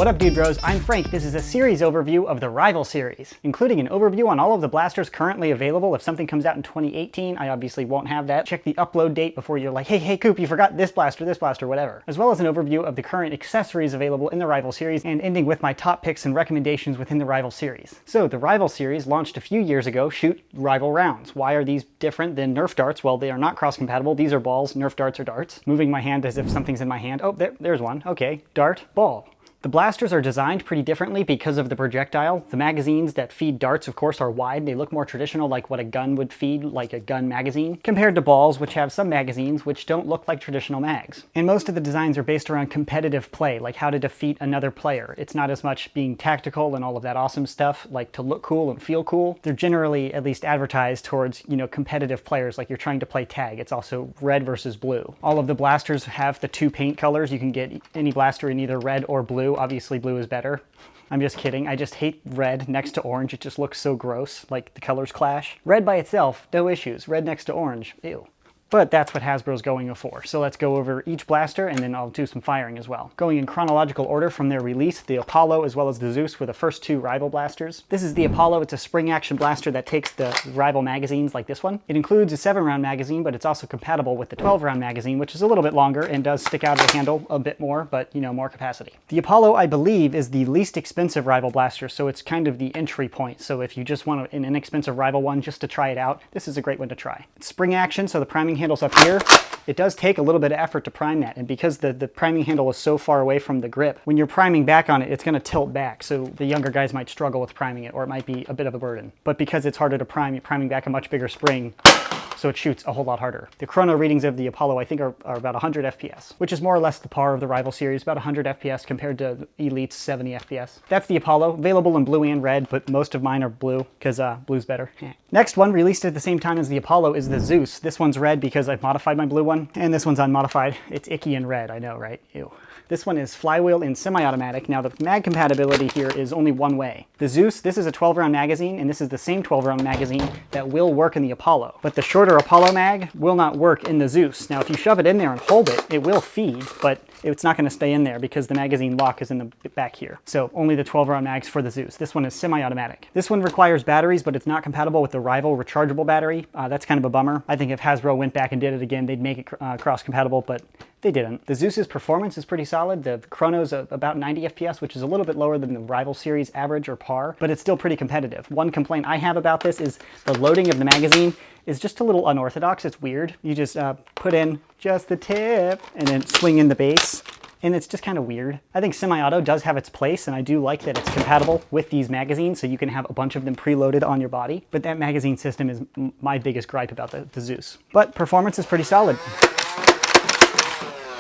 What up, dude bros? I'm Frank. This is a series overview of the Rival series, including an overview on all of the blasters currently available. If something comes out in 2018, I obviously won't have that. Check the upload date before you're like, hey Coop, you forgot this blaster, whatever. As well as an overview of the current accessories available in the Rival series, and ending with my top picks and recommendations within the Rival series. So the Rival series launched a few years ago. Shoot Rival rounds. Why are these different than Nerf darts? Well, they are not cross-compatible. These are balls. Nerf darts are darts. Moving my hand as if something's in my hand. Oh, there's one. Okay, dart, ball. The blasters are designed pretty differently because of the projectile. The magazines that feed darts, of course, are wide. They look more traditional, like what a gun would feed, like a gun magazine, compared to balls, which have some magazines which don't look like traditional mags. And most of the designs are based around competitive play, like how to defeat another player. It's not as much being tactical and all of that awesome stuff, like to look cool and feel cool. They're generally at least advertised towards, competitive players, like you're trying to play tag. It's also red versus blue. All of the blasters have the two paint colors. You can get any blaster in either red or blue. Obviously blue is better. I'm just kidding. I just hate red next to orange. It just looks so gross, like the colors clash. Red by itself, no issues. Red next to orange, ew. But that's what Hasbro's going for. So let's go over each blaster and then I'll do some firing as well. Going in chronological order from their release, the Apollo as well as the Zeus were the first two Rival blasters. This is the Apollo. It's a spring action blaster that takes the Rival magazines like this one. It includes a 7-round magazine, but it's also compatible with the 12-round magazine, which is a little bit longer and does stick out of the handle a bit more, but more capacity. The Apollo, I believe, is the least expensive Rival blaster, so it's kind of the entry point. So if you just want an inexpensive Rival one just to try it out, this is a great one to try. It's spring action, so the priming handle's up here. It does take a little bit of effort to prime that, and because the priming handle is so far away from the grip, when you're priming back on it, it's going to tilt back, so the younger guys might struggle with priming it, or it might be a bit of a burden. But because it's harder to prime, you're priming back a much bigger spring, so it shoots a whole lot harder. The chrono readings of the Apollo, I think, are about 100 FPS, which is more or less the par of the Rival series, about 100 FPS compared to Elite's 70 FPS. That's the Apollo, available in blue and red, but most of mine are blue, because blue's better. Next one, released at the same time as the Apollo, is the Zeus. This one's red because I've modified my blue one, and this one's unmodified. It's icky and red, I know, right? Ew. This one is flywheel and semi-automatic. Now the mag compatibility here is only one way. The Zeus, this is a 12-round magazine, and this is the same 12-round magazine that will work in the Apollo. But the shorter Apollo mag will not work in the Zeus. Now if you shove it in there and hold it, it will feed, but it's not going to stay in there because the magazine lock is in the back here. So only the 12-round mags for the Zeus. This one is semi-automatic. This one requires batteries, but it's not compatible with the Rival rechargeable battery. That's kind of a bummer. I think if Hasbro went back and did it again, they'd make it cross-compatible, but they didn't. The Zeus's performance is pretty solid. The chrono's about 90 FPS, which is a little bit lower than the Rival series average or par, but it's still pretty competitive. One complaint I have about this is the loading of the magazine is just a little unorthodox. It's weird. You just put in just the tip and then swing in the base, and it's just kind of weird. I think semi-auto does have its place, and I do like that it's compatible with these magazines, so you can have a bunch of them preloaded on your body, but that magazine system is my biggest gripe about the Zeus. But performance is pretty solid.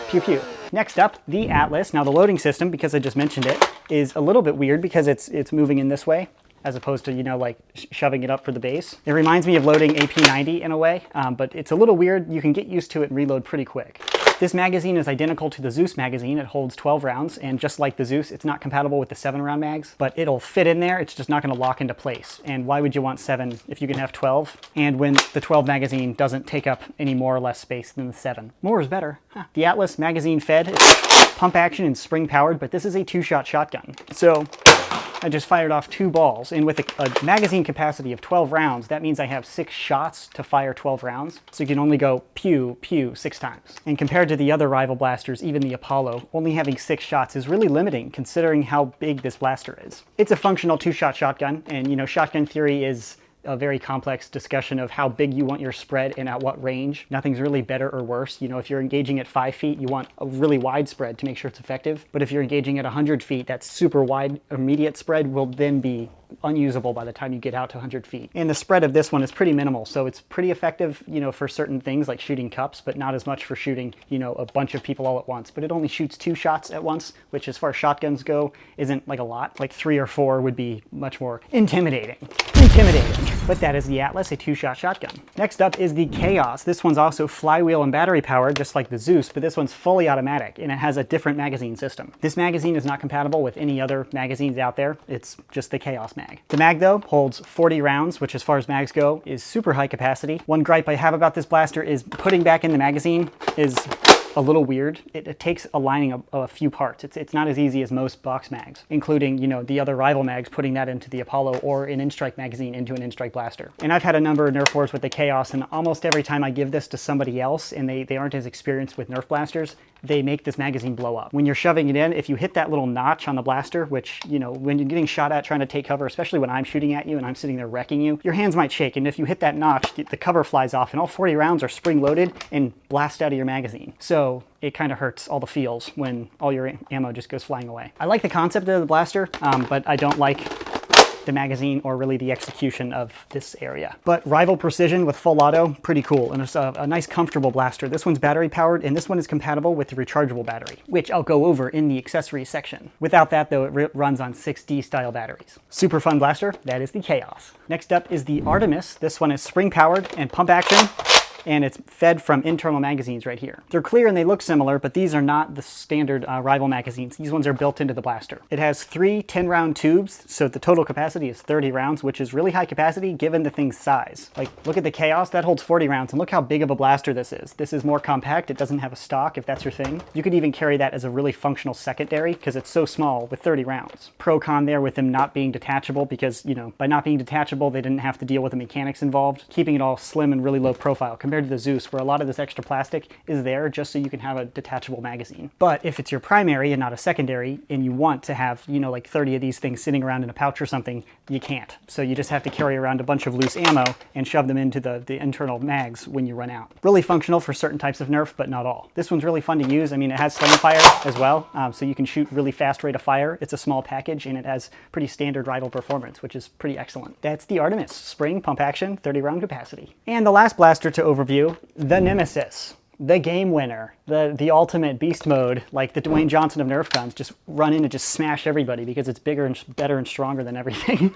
Pew pew. Next up, the Atlas. Now the loading system, because I just mentioned it, is a little bit weird because it's moving in this way, as opposed to, like shoving it up for the base. It reminds me of loading AP90 in a way, but it's a little weird. You can get used to it and reload pretty quick. This magazine is identical to the Zeus magazine. It holds 12 rounds, and just like the Zeus, it's not compatible with the 7-round mags, but it'll fit in there. It's just not going to lock into place. And why would you want 7 if you can have 12? And when the 12 magazine doesn't take up any more or less space than the 7. More is better. Huh. The Atlas magazine fed. It's pump action and spring powered, but this is a 2-shot shotgun. So I just fired off 2 balls, and with a magazine capacity of 12 rounds, that means I have 6 shots to fire 12 rounds. So you can only go pew, pew 6 times. And compared to the other Rival blasters, even the Apollo, only having 6 shots is really limiting considering how big this blaster is. It's a functional 2-shot shotgun, and shotgun theory is a very complex discussion of how big you want your spread and at what range. Nothing's really better or worse. If you're engaging at 5 feet, you want a really wide spread to make sure it's effective. But if you're engaging at 100 feet, that super wide immediate spread will then be unusable by the time you get out to 100 feet. And the spread of this one is pretty minimal, so it's pretty effective, for certain things like shooting cups, but not as much for shooting, a bunch of people all at once. But it only shoots 2 shots at once, which as far as shotguns go, isn't like a lot. Like 3 or 4 would be much more intimidating. But that is the Atlas, a 2-shot shotgun. Next up is the Chaos. This one's also flywheel and battery powered, just like the Zeus, but this one's fully automatic, and it has a different magazine system. This magazine is not compatible with any other magazines out there. It's just the Chaos mag. The mag, though, holds 40 rounds, which as far as mags go, is super high capacity. One gripe I have about this blaster is putting back in the magazine is a little weird. It takes aligning a few parts. It's not as easy as most box mags, including, you know, the other rival mags, putting that into the Apollo or an In-Strike magazine into an In-Strike blaster. And I've had a number of Nerf wars with the Chaos, and almost every time I give this to somebody else and they aren't as experienced with Nerf blasters, they make this magazine blow up. When you're shoving it in, if you hit that little notch on the blaster, which, you know, when you're getting shot at trying to take cover, especially when I'm shooting at you and I'm sitting there wrecking you, your hands might shake. And if you hit that notch, the cover flies off and all 40 rounds are spring-loaded and blast out of your magazine. So it kind of hurts all the feels when all your ammo just goes flying away. I like the concept of the blaster, but I don't like the magazine or really the execution of this area. But Rival Precision with full auto, pretty cool. And it's a nice comfortable blaster. This one's battery powered and this one is compatible with the rechargeable battery, which I'll go over in the accessories section. Without that though, it runs on 6D style batteries. Super fun blaster, that is the Chaos. Next up is the Artemis. This one is spring powered and pump action, and it's fed from internal magazines right here. They're clear and they look similar, but these are not the standard Rival magazines. These ones are built into the blaster. It has 3 10-round tubes, so the total capacity is 30 rounds, which is really high capacity given the thing's size. Like, look at the Chaos, that holds 40 rounds, and look how big of a blaster this is. This is more compact, it doesn't have a stock, if that's your thing. You could even carry that as a really functional secondary, because it's so small with 30 rounds. Pro con there with them not being detachable, because, you know, by not being detachable, they didn't have to deal with the mechanics involved, keeping it all slim and really low profile, compared to the Zeus, where a lot of this extra plastic is there just so you can have a detachable magazine. But if it's your primary and not a secondary, and you want to have, you know, like 30 of these things sitting around in a pouch or something, you can't. So you just have to carry around a bunch of loose ammo and shove them into the internal mags when you run out. Really functional for certain types of Nerf, but not all. This one's really fun to use. I mean, it has flame fire as well, so you can shoot really fast rate of fire. It's a small package, and it has pretty standard Rival performance, which is pretty excellent. That's the Artemis. Spring, pump action, 30 round capacity. And the last blaster to overview, the Nemesis, the game winner, the ultimate beast mode, like the Dwayne Johnson of Nerf guns. Just run in and just smash everybody because it's bigger and better and stronger than everything.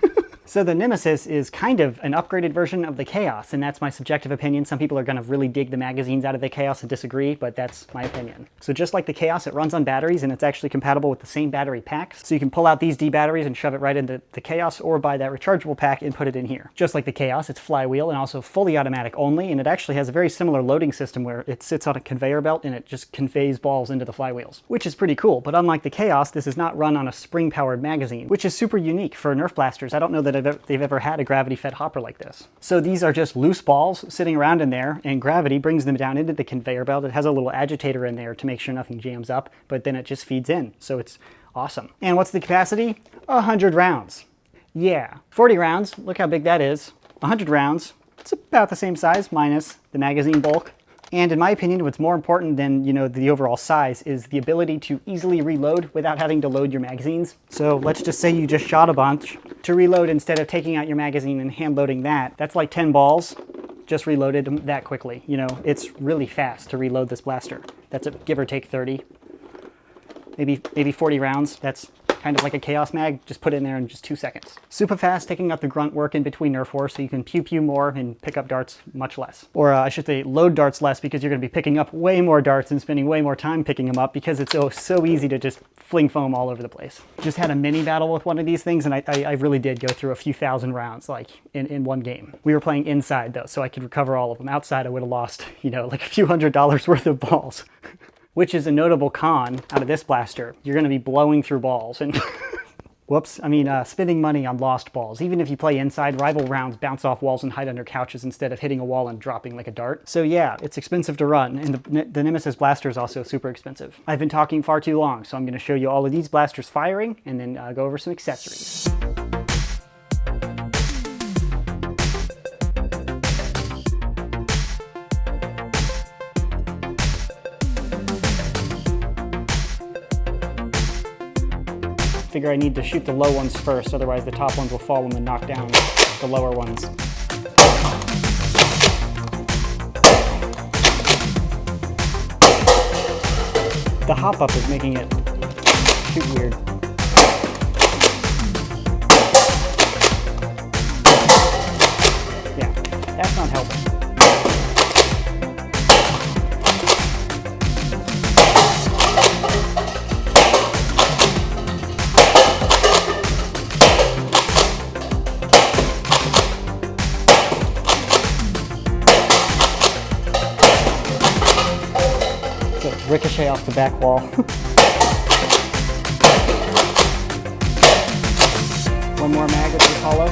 So the Nemesis is kind of an upgraded version of the Chaos, and that's my subjective opinion. Some people are going to really dig the magazines out of the Chaos and disagree, but that's my opinion. So just like the Chaos, it runs on batteries, and it's actually compatible with the same battery packs. So you can pull out these D batteries and shove it right into the Chaos, or buy that rechargeable pack and put it in here. Just like the Chaos, it's flywheel and also fully automatic only, and it actually has a very similar loading system where it sits on a conveyor belt and it just conveys balls into the flywheels, which is pretty cool. But unlike the Chaos, this is not run on a spring-powered magazine, which is super unique for Nerf blasters. I don't know that they've ever had a gravity-fed hopper like this. So these are just loose balls sitting around in there, and gravity brings them down into the conveyor belt. It has a little agitator in there to make sure nothing jams up, but then it just feeds in. So it's awesome. And what's the capacity? 100 rounds. Yeah, 40 rounds, look how big that is. 100 rounds, it's about the same size minus the magazine bulk. And in my opinion, what's more important than, you know, the overall size is the ability to easily reload without having to load your magazines. So let's just say you just shot a bunch. To reload, instead of taking out your magazine and hand loading that's like 10 balls just reloaded that quickly. You know, it's really fast to reload this blaster. That's a give or take 30, maybe 40 rounds. That's kind of like a Chaos mag, just put it in there in just 2 seconds. Super fast, taking up the grunt work in between Nerf wars, so you can pew more and pick up darts much less. Or I should say load darts less, because you're going to be picking up way more darts and spending way more time picking them up, because it's so easy to just fling foam all over the place. Just had a mini battle with one of these things, and I really did go through a few thousand rounds, like in one game. We were playing inside though, so I could recover all of them. Outside I would have lost, you know, like a few $100s worth of balls. Which is a notable con out of this blaster. You're going to be blowing through balls and whoops, I mean spending money on lost balls. Even if you play inside, Rival rounds bounce off walls and hide under couches instead of hitting a wall and dropping like a dart. So yeah, it's expensive to run, and the Nemesis blaster is also super expensive. I've been talking far too long, so I'm going to show you all of these blasters firing and then go over some accessories. Figure I need to shoot the low ones first, otherwise the top ones will fall when they knock down the lower ones. The hop up is making it shoot weird. Yeah, that's not helping. ricochet off the back wall. One more mag with the Apollo.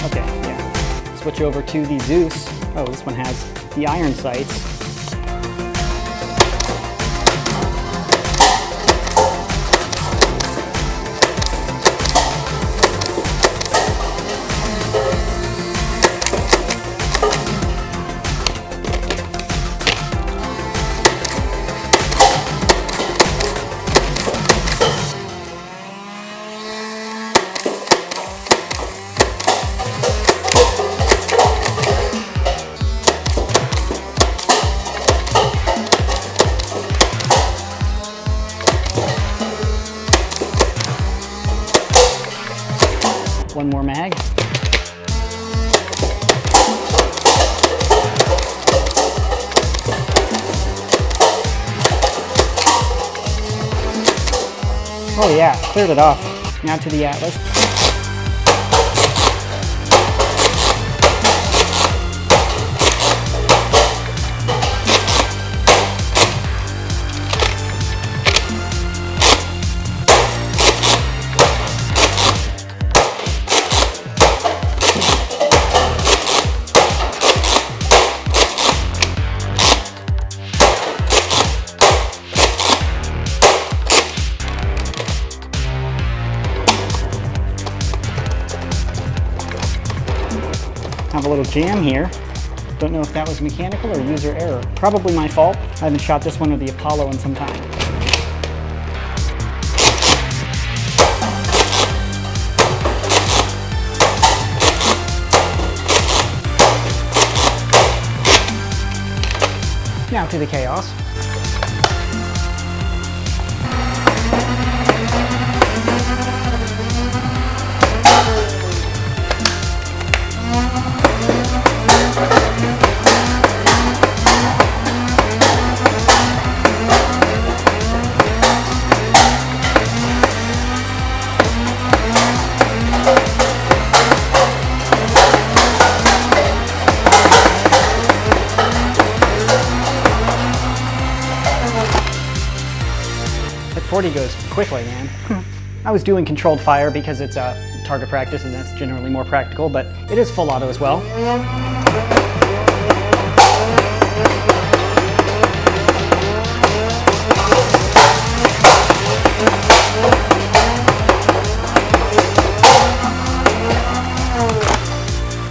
Okay, yeah. Switch over to the Zeus. Oh, this one has the iron sights. One more mag. Oh yeah, cleared it off. Now to the Atlas. Have a little jam here. Don't know if that was mechanical or user error. Probably my fault. I haven't shot this one with the Apollo in some time. Now to the Chaos. That 40 goes quickly, man. I was doing controlled fire because it's a target practice and that's generally more practical, but it is full auto as well.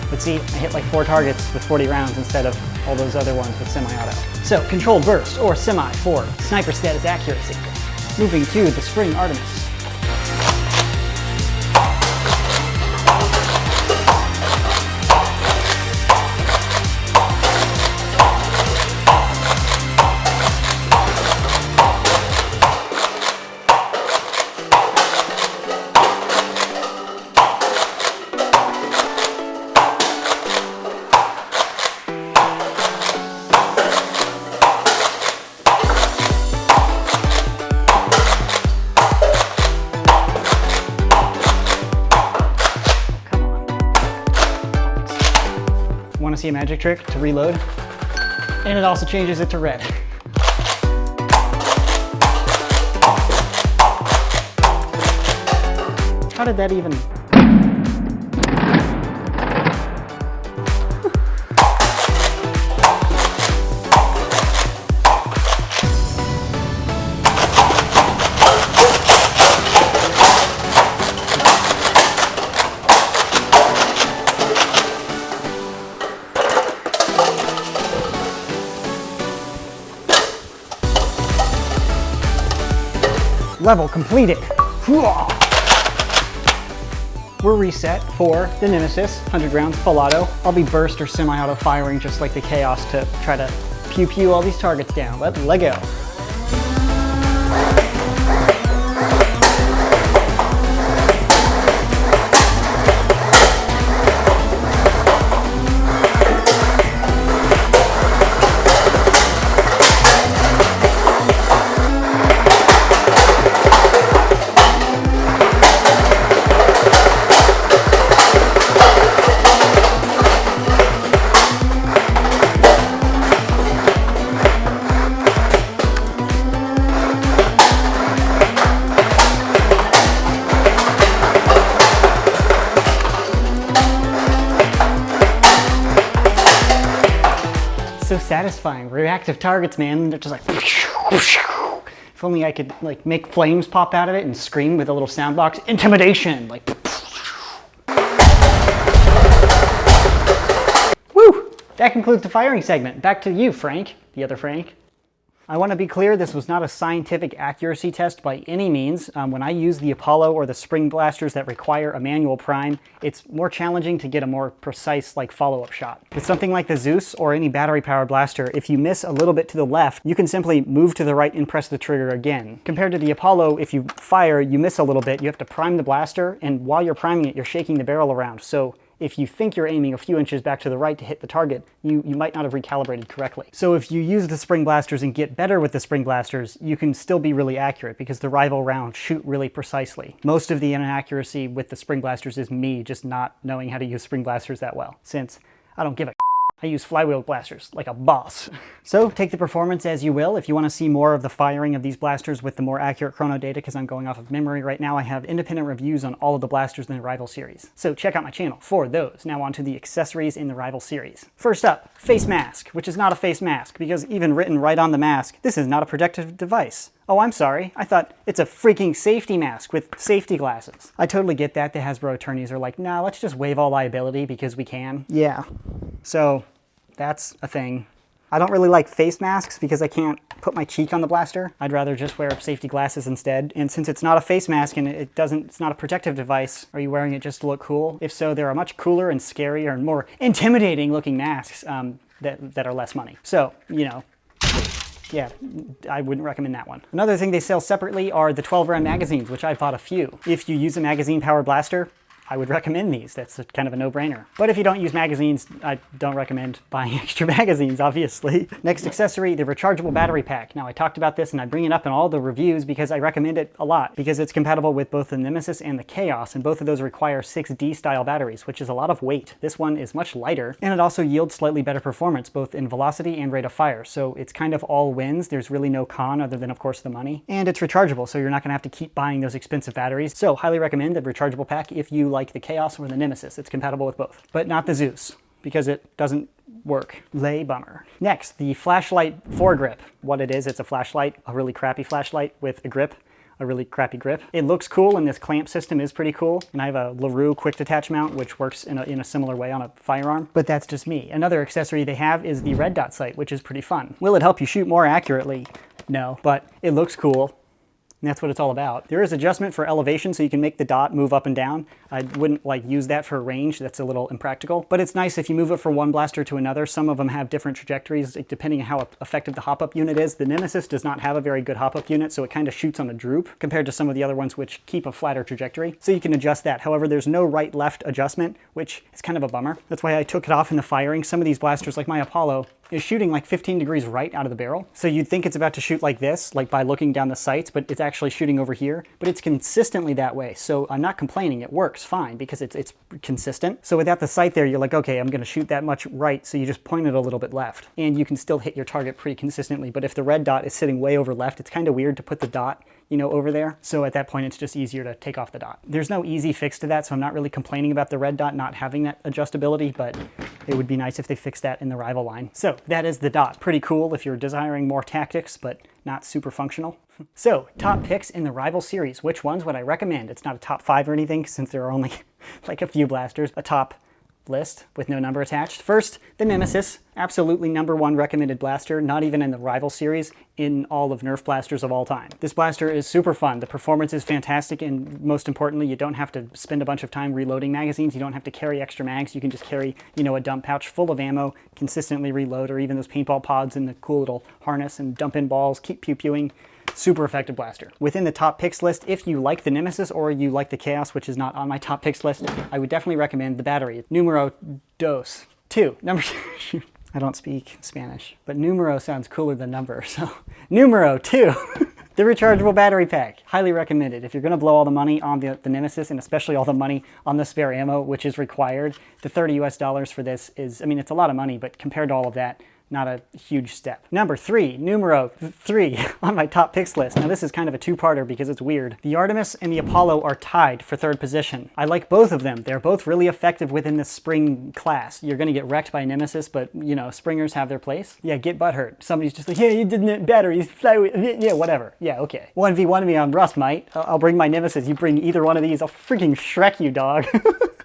But see, I hit like 4 targets with 40 rounds instead of all those other ones with semi-auto. So, controlled burst or semi for sniper status accuracy. Moving to the Spring Artemis. Want to see a magic trick to reload? And it also changes it to red. How did that even... Level completed. We're reset for the Nemesis, 100 rounds full auto. I'll be burst or semi-auto firing just like the Chaos to try to pew all these targets down. Let go. so satisfying. Reactive targets, man. They're just like... If only I could like make flames pop out of it and scream with a little sound box. Intimidation! Like... Woo! That concludes the firing segment. Back to you, Frank. The other Frank. I want to be clear, this was not a scientific accuracy test by any means. When I use the Apollo or the spring blasters that require a manual prime, it's more challenging to get a more precise follow-up shot. With something like the Zeus or any battery-powered blaster, if you miss a little bit to the left, you can simply move to the right and press the trigger again. Compared to the Apollo, if you fire, you miss a little bit, you have to prime the blaster, and while you're priming it, you're shaking the barrel around. So if you think you're aiming a few inches back to the right to hit the target, you might not have recalibrated correctly. So if you use the spring blasters and get better with the spring blasters, you can still be really accurate because the rival rounds shoot really precisely. Most of the inaccuracy with the spring blasters is me just not knowing how to use spring blasters that well, since I don't give a I use flywheel blasters like a boss. So take the performance as you will. If you want to see more of the firing of these blasters with the more accurate chrono data, because I'm going off of memory right now, I have independent reviews on all of the blasters in the Rival series. So check out my channel for those. Now on to the accessories in the Rival series. First up, face mask, which is not a face mask, because even written right on the mask, this is not a protective device. Oh, I'm sorry. I thought it's a freaking safety mask with safety glasses. I totally get that. The Hasbro attorneys are like, nah, let's just waive all liability because we can. Yeah. So that's a thing. I don't really like face masks because I can't put my cheek on the blaster. I'd rather just wear safety glasses instead. And since it's not a face mask and it's not a protective device, are you wearing it just to look cool? If so, there are much cooler and scarier and more intimidating looking masks that are less money. So, you know, yeah, I wouldn't recommend that one. Another thing they sell separately are the 12-round magazines, which I bought a few. If you use a magazine-powered blaster, I would recommend these. That's kind of a no-brainer. But if you don't use magazines, I don't recommend buying extra magazines, obviously. Next accessory, the rechargeable battery pack. Now, I talked about this and I bring it up in all the reviews because I recommend it a lot because it's compatible with both the Nemesis and the Chaos, and both of those require 6D style batteries, which is a lot of weight. This one is much lighter, and it also yields slightly better performance, both in velocity and rate of fire. So it's kind of all wins. There's really no con other than, of course, the money. And it's rechargeable, so you're not gonna have to keep buying those expensive batteries. So highly recommend the rechargeable pack if you like the Chaos or the Nemesis. It's compatible with both, but not the Zeus because it doesn't work. Lay bummer. Next, the flashlight foregrip. What it is, it's a flashlight, a really crappy flashlight with a grip, a really crappy grip. It looks cool, and this clamp system is pretty cool. And I have a LaRue quick detach mount, which works in a similar way on a firearm, but that's just me. Another accessory they have is the red dot sight, which is pretty fun. Will it help you shoot more accurately? No, but it looks cool. And that's what it's all about. There is adjustment for elevation, so you can make the dot move up and down. I wouldn't use that for range. That's a little impractical. But it's nice if you move it from one blaster to another. Some of them have different trajectories depending on how effective the hop-up unit is. The Nemesis does not have a very good hop-up unit, so it kind of shoots on a droop compared to some of the other ones which keep a flatter trajectory. So you can adjust that. However, there's no right-left adjustment, which is kind of a bummer. That's why I took it off in the firing. Some of these blasters, like my Apollo, is shooting like 15 degrees right out of the barrel. So you'd think it's about to shoot like this, like by looking down the sights, but it's actually shooting over here. But it's consistently that way. So I'm not complaining, it works fine because it's consistent. So without the sight there, you're like, okay, I'm gonna shoot that much right, so you just point it a little bit left. And you can still hit your target pretty consistently. But if the red dot is sitting way over left, it's kind of weird to put the dot, you know, over there. So at that point, it's just easier to take off the dot. There's no easy fix to that, so I'm not really complaining about the red dot not having that adjustability, but it would be nice if they fixed that in the Rival line. So that is the dot. Pretty cool if you're desiring more tactics, but not super functional. So, top picks in the Rival series. Which ones would I recommend? It's not a top 5 or anything, since there are only like a few blasters. A top list with no number attached. First, the Nemesis. Absolutely #1 recommended blaster, not even in the Rival series, in all of Nerf blasters of all time. This blaster is super fun. The performance is fantastic, and most importantly, you don't have to spend a bunch of time reloading magazines. You don't have to carry extra mags. You can just carry, you know, a dump pouch full of ammo, consistently reload, or even those paintball pods in the cool little harness and dump in balls, keep pew-pewing. Super effective blaster. Within the top picks list, if you like the Nemesis or you like the Chaos, which is not on my top picks list, I would definitely recommend the battery. Numero dos. 2. Number I don't speak Spanish, but numero sounds cooler than number, so numero 2. The rechargeable battery pack. Highly recommended. If you're going to blow all the money on the Nemesis, and especially all the money on the spare ammo, which is required, the $30 US for this is, I mean, it's a lot of money, but compared to all of that, not a huge step. Number 3, numero 3 on my top picks list. Now this is kind of a two-parter because it's weird. The Artemis and the Apollo are tied for 3rd position. I like both of them. They're both really effective within the spring class. You're gonna get wrecked by Nemesis, but you know, springers have their place. Yeah, get butthurt. Somebody's just like, yeah, you did it better. You fly with, yeah, whatever. Yeah, okay. 1v1 me on Rust, mate. I'll bring my Nemesis. You bring either one of these, I'll freaking Shrek you, dog.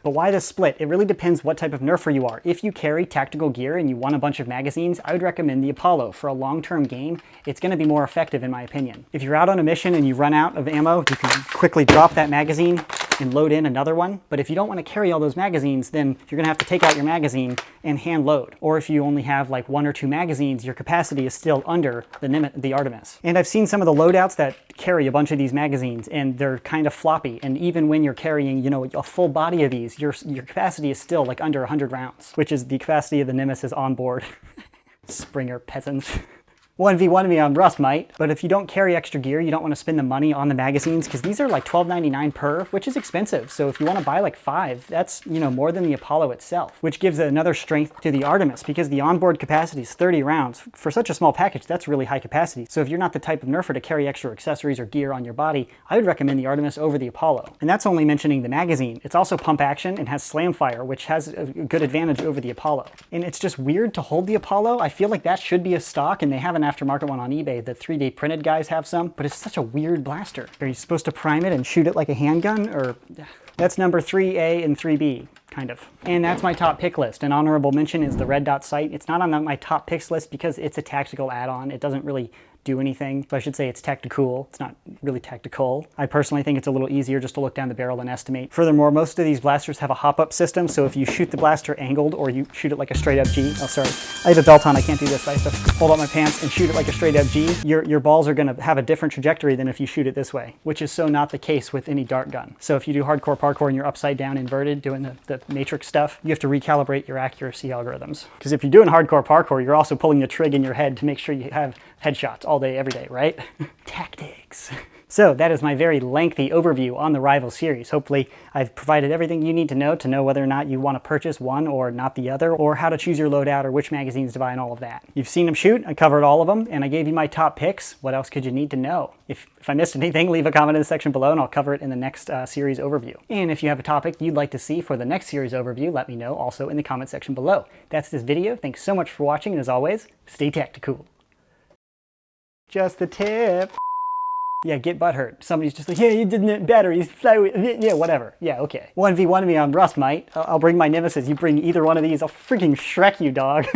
But why this split? It really depends what type of nerfer you are. If you carry tactical gear and you want a bunch of magazines, I would recommend the Apollo. For a long-term game, it's going to be more effective in my opinion. If you're out on a mission and you run out of ammo, you can quickly drop that magazine and load in another one. But if you don't want to carry all those magazines, then you're gonna have to take out your magazine and hand load. Or if you only have like 1 or 2 magazines, your capacity is still under the Artemis. And I've seen some of the loadouts that carry a bunch of these magazines and they're kind of floppy. And even when you're carrying, you know, a full body of these, your capacity is still like under 100 rounds, which is the capacity of the Nemesis on board. Springer peasants. 1v1 me on Rust, mate. But if you don't carry extra gear, you don't want to spend the money on the magazines because these are like $12.99 per, which is expensive. So if you want to buy like 5, that's, you know, more than the Apollo itself, which gives another strength to the Artemis because the onboard capacity is 30 rounds. For such a small package, that's really high capacity. So if you're not the type of nerfer to carry extra accessories or gear on your body, I would recommend the Artemis over the Apollo. And that's only mentioning the magazine. It's also pump action and has slam fire, which has a good advantage over the Apollo. And it's just weird to hold the Apollo. I feel like that should be a stock, and they have an aftermarket one on eBay. The 3D printed guys have some, but it's such a weird blaster. Are you supposed to prime it and shoot it like a handgun? Or that's number 3A and 3B, kind of. And that's my top pick list. An honorable mention is the red dot sight. It's not on my top picks list because it's a tactical add-on. It doesn't really do anything. So I should say it's tactical. It's not really tactical. I personally think it's a little easier just to look down the barrel and estimate. Furthermore, most of these blasters have a hop-up system, so if you shoot the blaster angled or you shoot it like a straight-up G, oh sorry, I have a belt on, I can't do this. I have to hold up my pants and shoot it like a straight-up G, your balls are gonna have a different trajectory than if you shoot it this way, which is so not the case with any dart gun. So if you do hardcore parkour and you're upside down inverted doing the matrix stuff, you have to recalibrate your accuracy algorithms. Because if you're doing hardcore parkour, you're also pulling the trig in your head to make sure you have headshots all day, every day, right? Tactics. So that is my very lengthy overview on the Rival series. Hopefully I've provided everything you need to know whether or not you want to purchase one or not the other, or how to choose your loadout or which magazines to buy and all of that. You've seen them shoot, I covered all of them, and I gave you my top picks. What else could you need to know? If I missed anything, leave a comment in the section below and I'll cover it in the next series overview. And if you have a topic you'd like to see for the next series overview, let me know also in the comment section below. That's this video. Thanks so much for watching, and as always, stay tactical. Just the tip. Yeah, get butthurt. Somebody's just like, yeah, you did it better. You fly with, yeah, whatever. Yeah, okay. 1v1 me on Rust, mate. I'll bring my Nemesis. You bring either one of these, I'll freaking Shrek you, dog.